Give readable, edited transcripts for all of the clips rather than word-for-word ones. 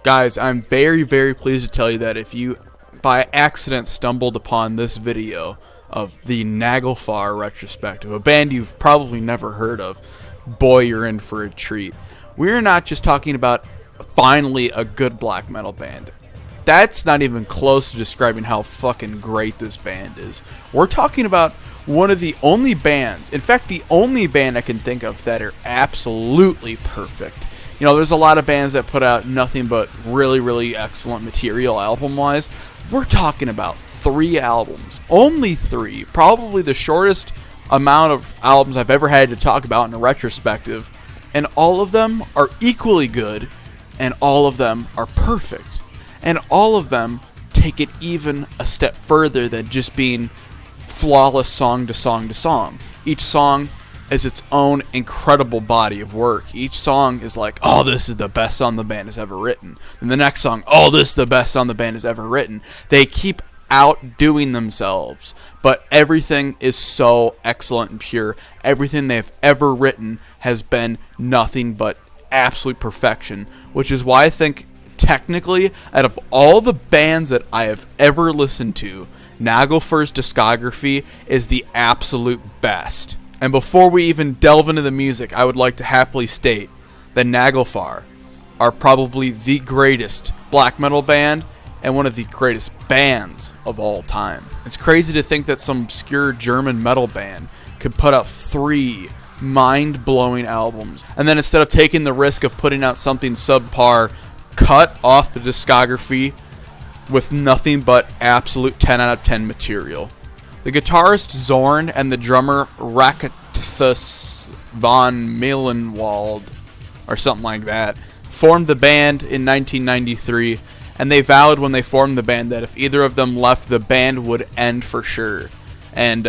Guys, I'm very, very pleased to tell you that if you, by accident, stumbled upon this video of the Nagelfar Retrospective, a band you've probably never heard of, boy, you're in for a treat. We're not just talking about finally a good black metal band. That's not even close to describing how fucking great this band is. We're talking about one of the only bands, in fact, the only band I can think of that are absolutely perfect. You know, there's a lot of bands that put out nothing but really, really excellent material album-wise. We're talking about 3 albums. Only 3. Probably the shortest amount of albums I've ever had to talk about in a retrospective. And all of them are equally good, and all of them are perfect. And all of them take it even a step further than just being flawless song to song to song. Each song is its own incredible body of work. Each song is like, oh, this is the best song the band has ever written. And the next song, oh, this is the best song the band has ever written. They keep outdoing themselves, but everything is so excellent and pure. Everything they've ever written has been nothing but absolute perfection, which is why I think technically, out of all the bands that I have ever listened to, Nagelfar's discography is the absolute best. And before we even delve into the music, I would like to happily state that Nagelfar are probably the greatest black metal band and one of the greatest bands of all time. It's crazy to think that some obscure German metal band could put out 3 mind-blowing albums, and then instead of taking the risk of putting out something subpar, cut off the discography with nothing but absolute 10 out of 10 material. The guitarist Zorn and the drummer Rakathus von Meilenwald, or something like that, formed the band in 1993, and they vowed when they formed the band that if either of them left, the band would end for sure. And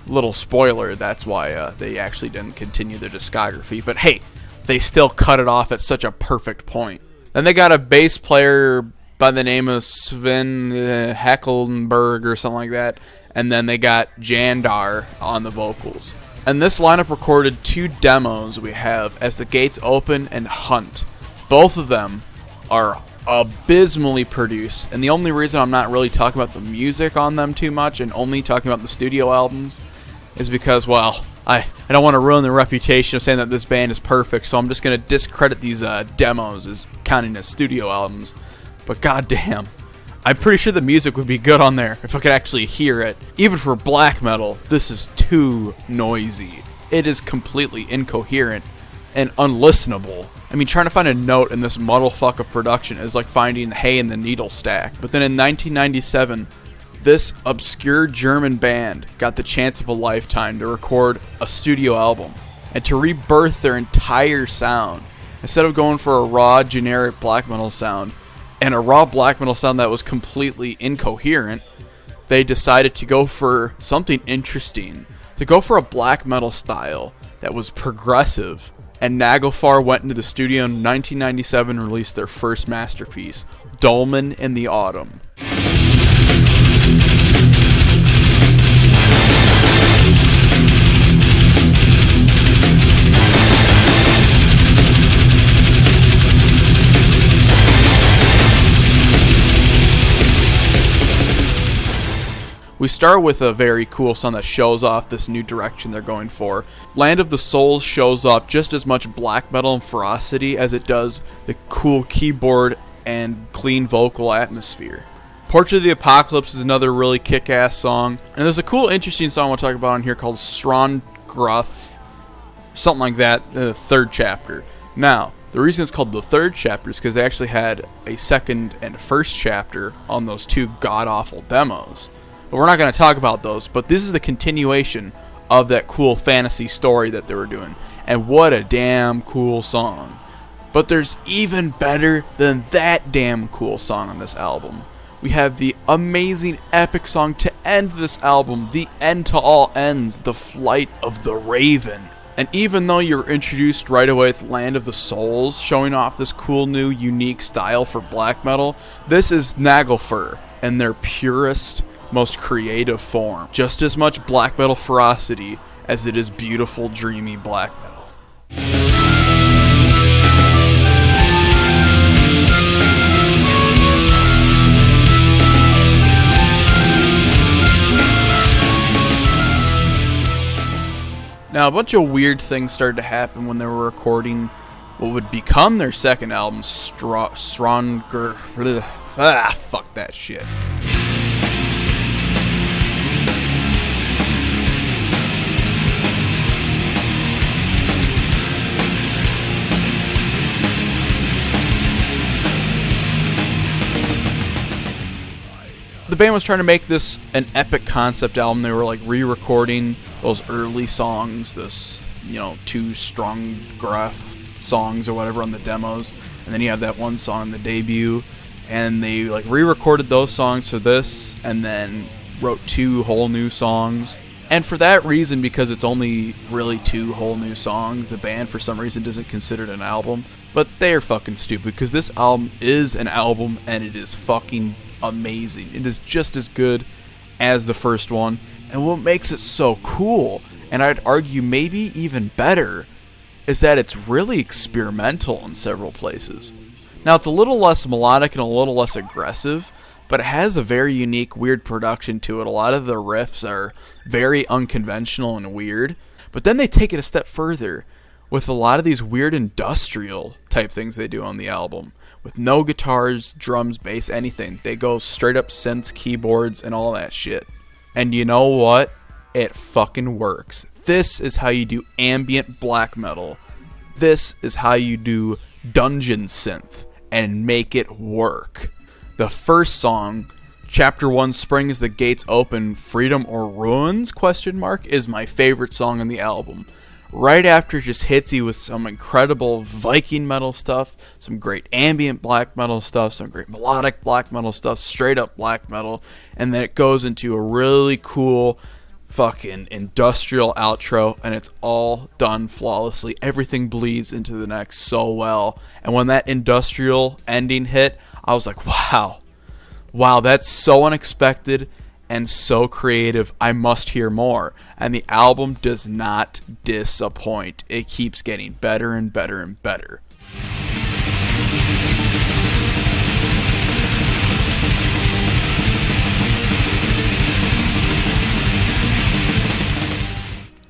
little spoiler, that's why they actually didn't continue their discography. But hey, they still cut it off at such a perfect point. Then they got a bass player by the name of Sven Heckelberg or something like that. And then they got Jandar on the vocals. And this lineup recorded 2 demos we have, As the Gates Open and Hunt. Both of them are abysmally produced. And the only reason I'm not really talking about the music on them too much and only talking about the studio albums is because, well, I don't want to ruin the reputation of saying that this band is perfect. So I'm just going to discredit these demos as counting as studio albums. But goddamn, I'm pretty sure the music would be good on there if I could actually hear it. Even for black metal, this is too noisy. It is completely incoherent and unlistenable. I mean, trying to find a note in this muddlefuck of production is like finding hay in the needle stack. But then in 1997, this obscure German band got the chance of a lifetime to record a studio album and to rebirth their entire sound. Instead of going for a raw, generic black metal sound, and a raw black metal sound that was completely incoherent, they decided to go for something interesting, to go for a black metal style that was progressive. And Nagelfar went into the studio in 1997 and released their first masterpiece, Dolmen in the Autumn. We start with a very cool song that shows off this new direction they're going for. Land of the Souls shows off just as much black metal and ferocity as it does the cool keyboard and clean vocal atmosphere. Portrait of the Apocalypse is another really kick-ass song. And there's a cool, interesting song we'll talk about on here called Strongruth, something like that, the 3rd chapter. Now, the reason it's called the 3rd chapter is because they actually had a 2nd and 1st chapter on those 2 god-awful demos. But we're not going to talk about those, but this is the continuation of that cool fantasy story that they were doing. And what a damn cool song. But there's even better than that damn cool song on this album. We have the amazing epic song to end this album, the end to all ends, The Flight of the Raven. And even though you're introduced right away with Land of the Souls, showing off this cool new unique style for black metal, this is Nagelfar and their purest, most creative form. Just as much black metal ferocity as it is beautiful, dreamy black metal. Now, a bunch of weird things started to happen when they were recording what would become their second album, Stronger. Fuck that shit. The band was trying to make this an epic concept album. They were like re-recording those early songs, this, 2 strong gruff songs or whatever on the demos, and then you have that one song on the debut, and they like re-recorded those songs for this, and then wrote 2 whole new songs. And for that reason, because it's only really 2 whole new songs, the band for some reason doesn't consider it an album. But they are fucking stupid, because this album is an album, and it is fucking amazing. It is just as good as the first one, and what makes it so cool, and I'd argue maybe even better, is that it's really experimental in several places. Now, it's a little less melodic and a little less aggressive, but it has a very unique, weird production to it. A lot of the riffs are very unconventional and weird, but then they take it a step further with a lot of these weird industrial type things they do on the album. With no guitars, drums, bass, anything. They go straight up synths, keyboards, and all that shit. And you know what? It fucking works. This is how you do ambient black metal. This is how you do dungeon synth and make it work. The first song, Chapter 1, Spring as the Gates Open, Freedom or Ruins, is my favorite song on the album. Right after it just hits you with some incredible Viking metal stuff, some great ambient black metal stuff, some great melodic black metal stuff, straight up black metal, and then it goes into a really cool fucking industrial outro, and it's all done flawlessly. Everything bleeds into the next so well, and when that industrial ending hit, I was like, wow, that's so unexpected and so creative. I must hear more. And the album does not disappoint. It keeps getting better and better and better.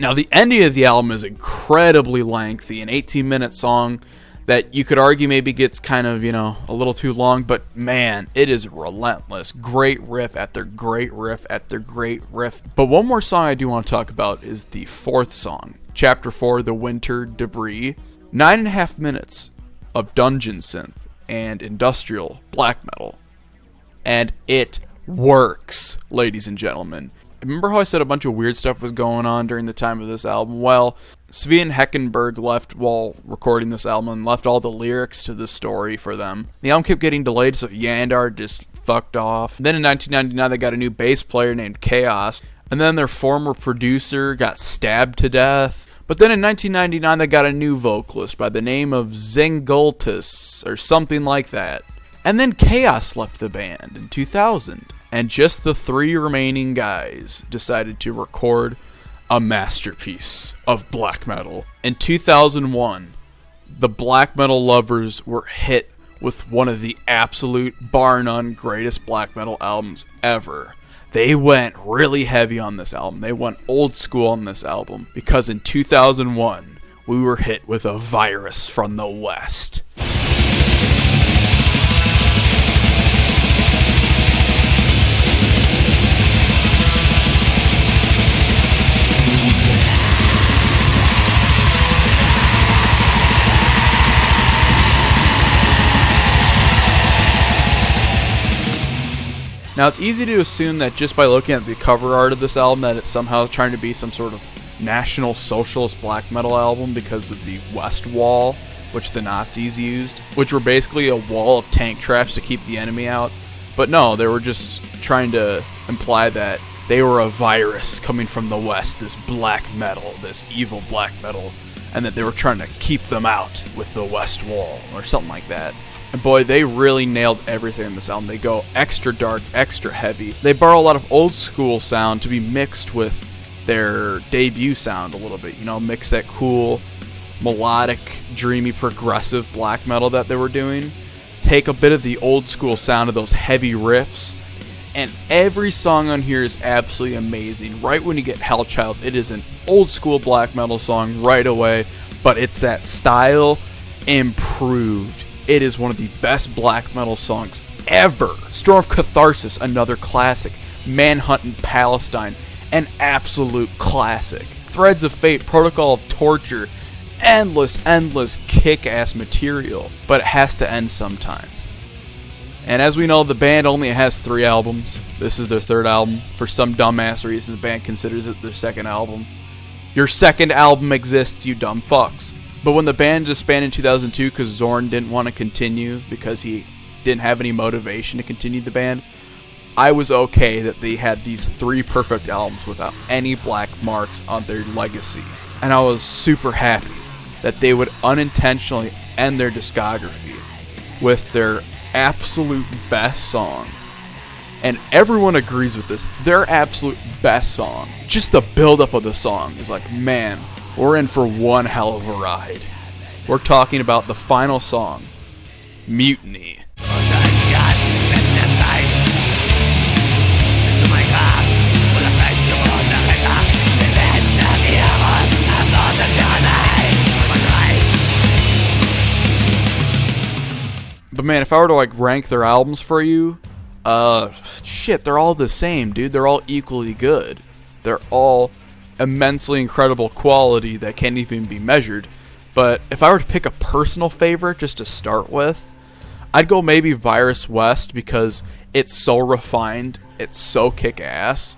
Now, the ending of the album is incredibly lengthy, an 18-minute song that you could argue maybe gets kind of, a little too long, but man, it is relentless. Great riff after great riff after great riff. But one more song I do want to talk about is the 4th song, Chapter 4, The Winter Debris. 9.5 minutes of dungeon synth and industrial black metal. And it works, ladies and gentlemen. Remember how I said a bunch of weird stuff was going on during the time of this album? Well, Sven Heckenberg left while recording this album and left all the lyrics to the story for them. The album kept getting delayed, so Yandar just fucked off. Then in 1999, they got a new bass player named Chaos, and then their former producer got stabbed to death. But then in 1999, they got a new vocalist by the name of Zengultis, or something like that. And then Chaos left the band in 2000. And just the 3 remaining guys decided to record a masterpiece of black metal. In 2001, the black metal lovers were hit with one of the absolute, bar none, greatest black metal albums ever. They went really heavy on this album. They went old school on this album. Because in 2001, we were hit with a virus from the West. Now, it's easy to assume that just by looking at the cover art of this album that it's somehow trying to be some sort of National Socialist black metal album because of the West Wall, which the Nazis used, which were basically a wall of tank traps to keep the enemy out. But no, they were just trying to imply that they were a virus coming from the West, this black metal, this evil black metal, and that they were trying to keep them out with the West Wall, or something like that. And boy, they really nailed everything in this album. They go extra dark, extra heavy. They borrow a lot of old school sound to be mixed with their debut sound a little bit. Mix that cool, melodic, dreamy, progressive black metal that they were doing. Take a bit of the old school sound of those heavy riffs. And every song on here is absolutely amazing. Right when you get Hellchild, it is an old school black metal song right away, but it's that style improved. It is one of the best black metal songs ever. Storm of Catharsis, another classic. Manhunt in Palestine, an absolute classic. Threads of Fate, Protocol of Torture, endless kick-ass material, but it has to end sometime. And as we know, the band only has 3 albums. This is their 3rd album. For some dumbass reason, the band considers it their 2nd album. Your 2nd album exists, you dumb fucks. But when the band disbanded in 2002 because Zorn didn't want to continue because he didn't have any motivation to continue the band, I was okay that they had these 3 perfect albums without any black marks on their legacy. And I was super happy that they would unintentionally end their discography with their absolute best song. And everyone agrees with this. Their absolute best song. Just the buildup of the song is like, man, we're in for one hell of a ride. We're talking about the final song, Mutiny. But man, if I were to like rank their albums for you, shit, they're all the same, dude. They're all equally good. They're all immensely incredible quality that can't even be measured. But if I were to pick a personal favorite just to start with, I'd go maybe Virus West because it's so refined, it's so kick-ass,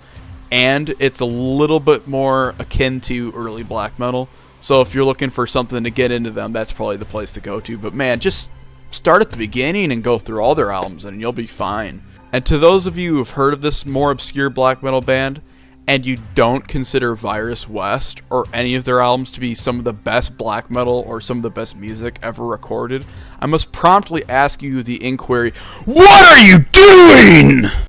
and it's a little bit more akin to early black metal. So if you're looking for something to get into them, that's probably the place to go to. But man, just start at the beginning and go through all their albums and you'll be fine. And to those of you who have heard of this more obscure black metal band and you don't consider Virus West or any of their albums to be some of the best black metal or some of the best music ever recorded, I must promptly ask you the inquiry, what are you doing?